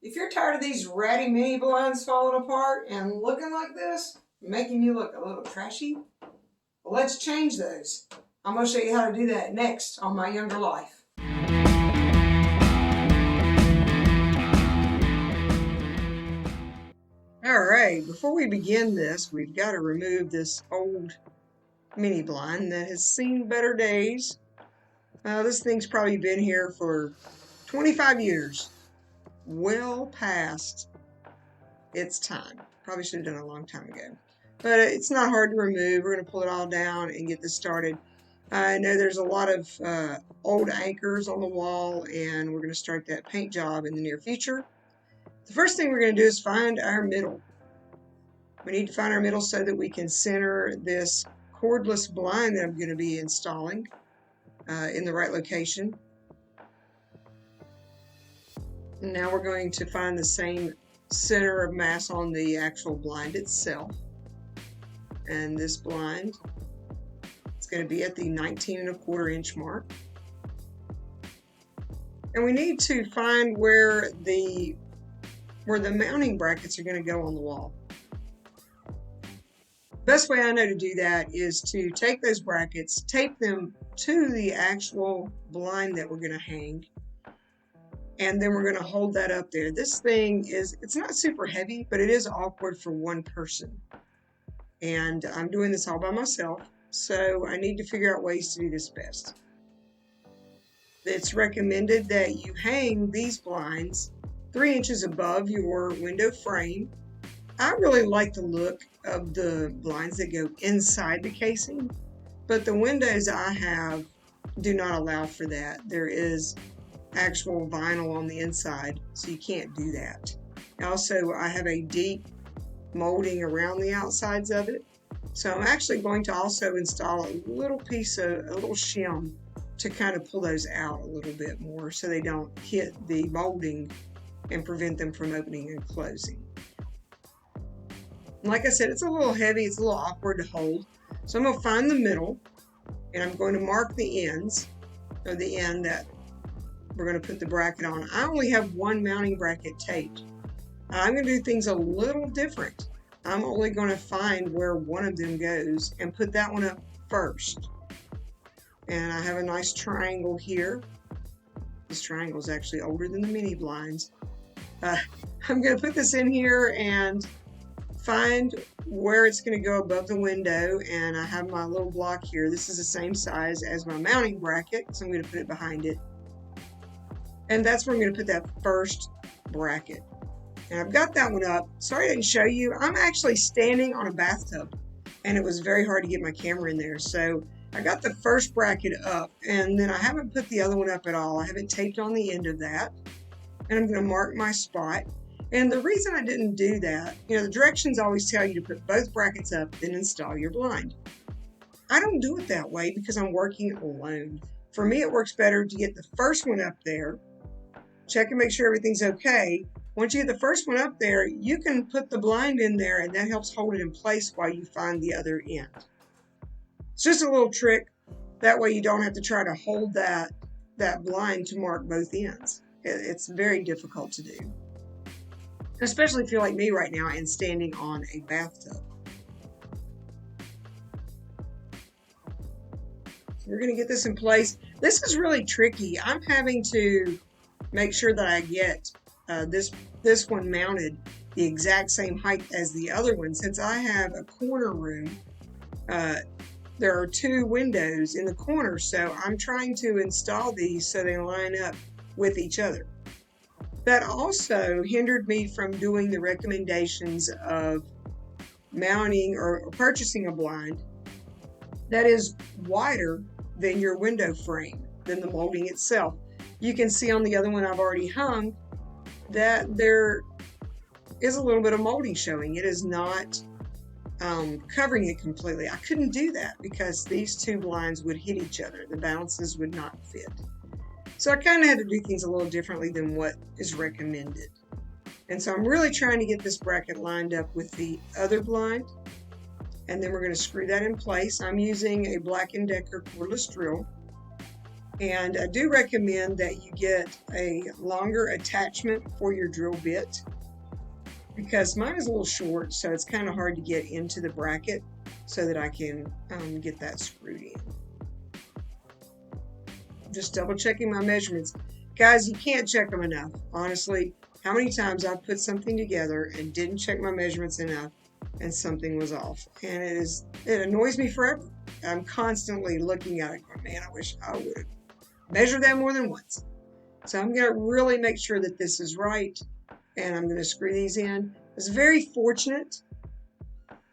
If you're tired of these ratty mini blinds falling apart and looking like this, making you look a little trashy, well, let's change those. I'm going to show you how to do that next on My Younger Life. Alright, before we begin this, we've got to remove this old mini blind that has seen better days. This thing's probably been here for 25 years. Well past its time. Probably should have done it a long time ago. But it's not hard to remove. We're going to pull it all down and get this started. I know there's a lot of old anchors on the wall, and we're going to start that paint job in the near future. The first thing we're going to do is find our middle. We need to find our middle so that we can center this cordless blind that I'm going to be installing in the right location. And now we're going to find the same center of mass on the actual blind itself. And this blind is going to be at the 19¼ inch mark. And we need to find where the mounting brackets are going to go on the wall. Best way I know to do that is to take those brackets, tape them to the actual blind that we're going to hang, and then we're going to hold that up there. This thing it's not super heavy, but it is awkward for one person. And I'm doing this all by myself, so I need to figure out ways to do this best. It's recommended that you hang these blinds 3 inches above your window frame. I really like the look of the blinds that go inside the casing, but the windows I have do not allow for that. There is actual vinyl on the inside, so you can't do that. Also, I have a deep molding around the outsides of it, so I'm actually going to also install a little shim to kind of pull those out a little bit more so they don't hit the molding and prevent them from opening and closing. Like I said, it's a little heavy, it's a little awkward to hold. So I'm going to find the middle, and I'm going to mark the ends, or the end that we're going to put the bracket on. I only have one mounting bracket taped. I'm going to do things a little different. I'm only going to find where one of them goes and put that one up first. And I have a nice triangle here. This triangle is actually older than the mini blinds. I'm going to put this in here and find where it's going to go above the window, and I have my little block here. This is the same size as my mounting bracket, so I'm going to put it behind it. And that's where I'm going to put that first bracket. And I've got that one up. Sorry I didn't show you. I'm actually standing on a bathtub, and it was very hard to get my camera in there. So I got the first bracket up, and then I haven't put the other one up at all. I haven't taped on the end of that. And I'm going to mark my spot. And the reason I didn't do that, the directions always tell you to put both brackets up, then install your blind. I don't do it that way because I'm working alone. For me, it works better to get the first one up there, check and make sure everything's okay. Once you get the first one up there, you can put the blind in there, and that helps hold it in place while you find the other end. It's just a little trick. That way you don't have to try to hold that blind to mark both ends. It's very difficult to do, especially if you're like me right now and standing on a bathtub. So we're going to get this in place. This is really tricky. I'm having to make sure that I get this one mounted the exact same height as the other one. Since I have a corner room, there are 2 windows in the corner, so I'm trying to install these so they line up with each other. That also hindered me from doing the recommendations of mounting or purchasing a blind that is wider than your window frame, than the molding itself. You can see on the other one I've already hung that there is a little bit of molding showing. It is not covering it completely. I couldn't do that because these 2 blinds would hit each other. The balances would not fit. So I kind of had to do things a little differently than what is recommended. And so I'm really trying to get this bracket lined up with the other blind. And then we're going to screw that in place. I'm using a Black & Decker cordless drill. And I do recommend that you get a longer attachment for your drill bit, because mine is a little short, so it's kind of hard to get into the bracket so that I can get that screwed in. Just double checking my measurements. Guys, you can't check them enough. Honestly, how many times I've put something together and didn't check my measurements enough and something was off. And it annoys me forever. I'm constantly looking at it going, man, I wish I would have measured that more than once. So I'm going to really make sure that this is right, and I'm going to screw these in. It's very fortunate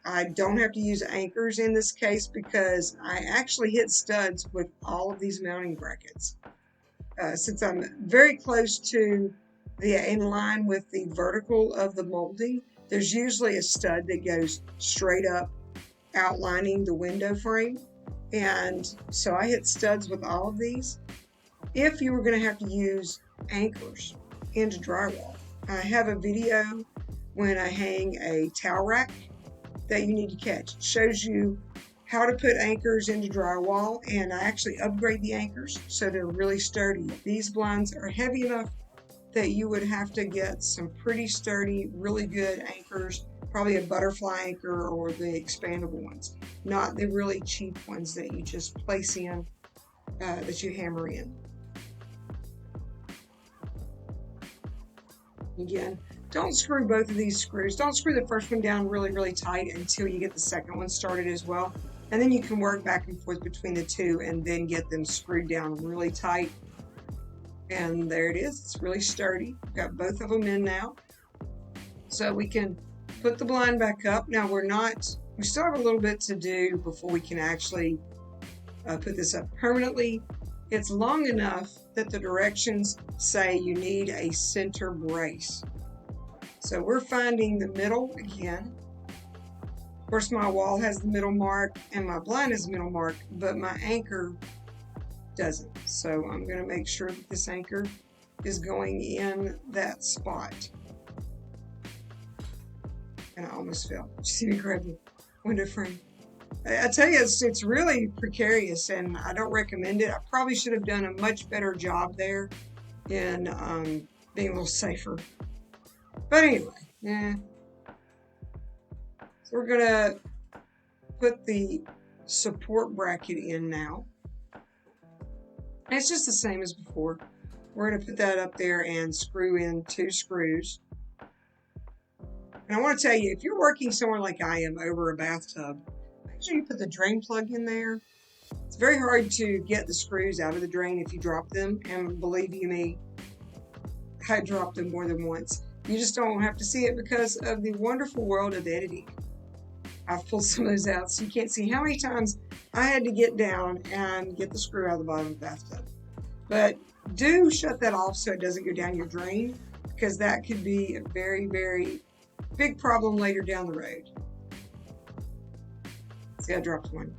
I don't have to use anchors in this case, because I actually hit studs with all of these mounting brackets. Since I'm very close to in line with the vertical of the molding, there's usually a stud that goes straight up, outlining the window frame. And so I hit studs with all of these. If you were going to have to use anchors into drywall, I have a video when I hang a towel rack that you need to catch. It shows you how to put anchors into drywall, and I actually upgrade the anchors so they're really sturdy. These blinds are heavy enough that you would have to get some pretty sturdy, really good anchors, probably a butterfly anchor or the expandable ones, not the really cheap ones that you just place in, that you hammer in. Again, don't screw both of these screws. Don't screw the first one down really, really tight until you get the second one started as well. And then you can work back and forth between the two and then get them screwed down really tight. And there it is. It's really sturdy. Got both of them in now. So we can put the blind back up. Now we still have a little bit to do before we can actually put this up permanently. It's long enough that the directions say you need a center brace. So we're finding the middle again. Of course, my wall has the middle mark and my blind has the middle mark, but my anchor doesn't. So I'm going to make sure that this anchor is going in that spot. And I almost fell. Did you see me grab the window frame? I tell you, it's really precarious, and I don't recommend it. I probably should have done a much better job there in being a little safer. But anyway, yeah. So we're going to put the support bracket in now. And it's just the same as before. We're going to put that up there and screw in 2 screws. And I want to tell you, if you're working somewhere like I am over a bathtub, make sure you put the drain plug in there. It's very hard to get the screws out of the drain if you drop them. And believe you me, I dropped them more than once. You just don't have to see it because of the wonderful world of editing. I've pulled some of those out so you can't see how many times I had to get down and get the screw out of the bottom of the bathtub. But do shut that off so it doesn't go down your drain, because that could be a very, very big problem later down the road. See, I dropped one.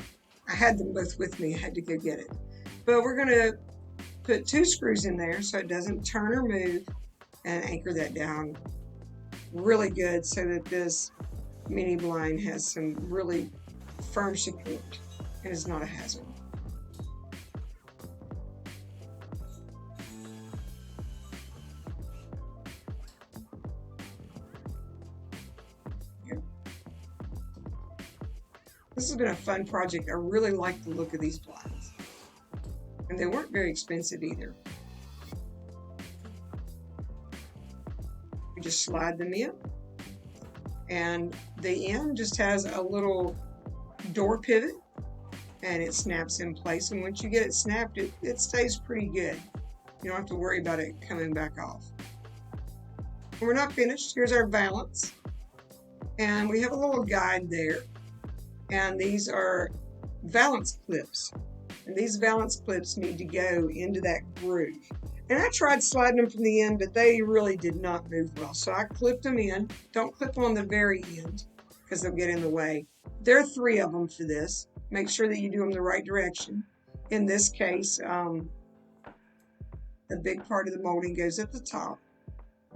I had them both with me. I had to go get it. But we're going to put 2 screws in there so it doesn't turn or move, and anchor that down really good so that this mini blind has some really firm support and is not a hazard. This has been a fun project. I really like the look of these blinds. And they weren't very expensive either. We just slide them in. And the end just has a little door pivot, and it snaps in place. And once you get it snapped, it stays pretty good. You don't have to worry about it coming back off. And we're not finished. Here's our valance. And we have a little guide there. And these are valance clips. And these valance clips need to go into that groove. And I tried sliding them from the end, but they really did not move well. So I clipped them in. Don't clip them on the very end because they'll get in the way. There are 3 of them for this. Make sure that you do them the right direction. In this case, the big part of the molding goes at the top.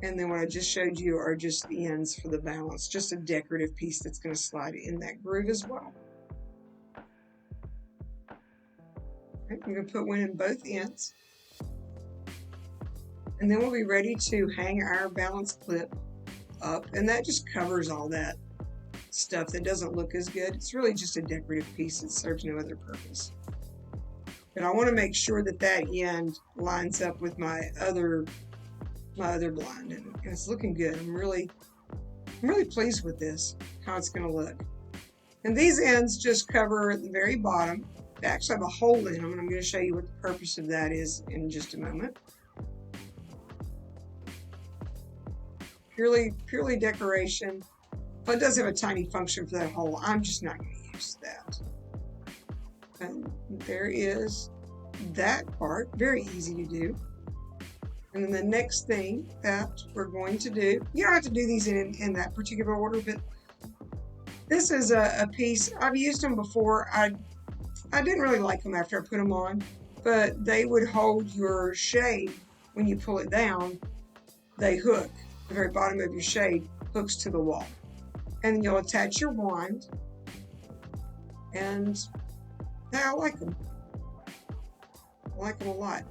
And then what I just showed you are just the ends for the valance, just a decorative piece that's going to slide in that groove as well. I'm going to put one in both ends. And then we'll be ready to hang our Valance clip up. And that just covers all that stuff that doesn't look as good. It's really just a decorative piece that serves no other purpose. But I want to make sure that that end lines up with my other blind, and it's looking good. I'm really pleased with this, how it's going to look. And these ends just cover the very bottom. They actually have a hole in them, and I'm going to show you what the purpose of that is in just a moment. Purely decoration. But it does have a tiny function for that hole. I'm just not going to use that. And there is that part, very easy to do. And then the next thing that we're going to do, you don't have to do these in that particular order, but this is a piece, I've used them before. I didn't really like them after I put them on, but they would hold your shade when you pull it down. They hook, the very bottom of your shade hooks to the wall. And then you'll attach your wand, and yeah, I like them. I like them a lot.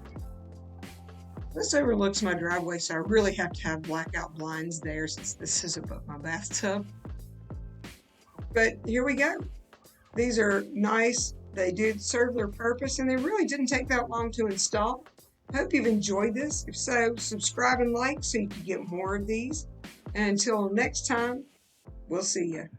This overlooks my driveway, so I really have to have blackout blinds there since this is above my bathtub. But here we go. These are nice. They did serve their purpose, and they really didn't take that long to install. I hope you've enjoyed this. If so, subscribe and like so you can get more of these. And until next time, we'll see you.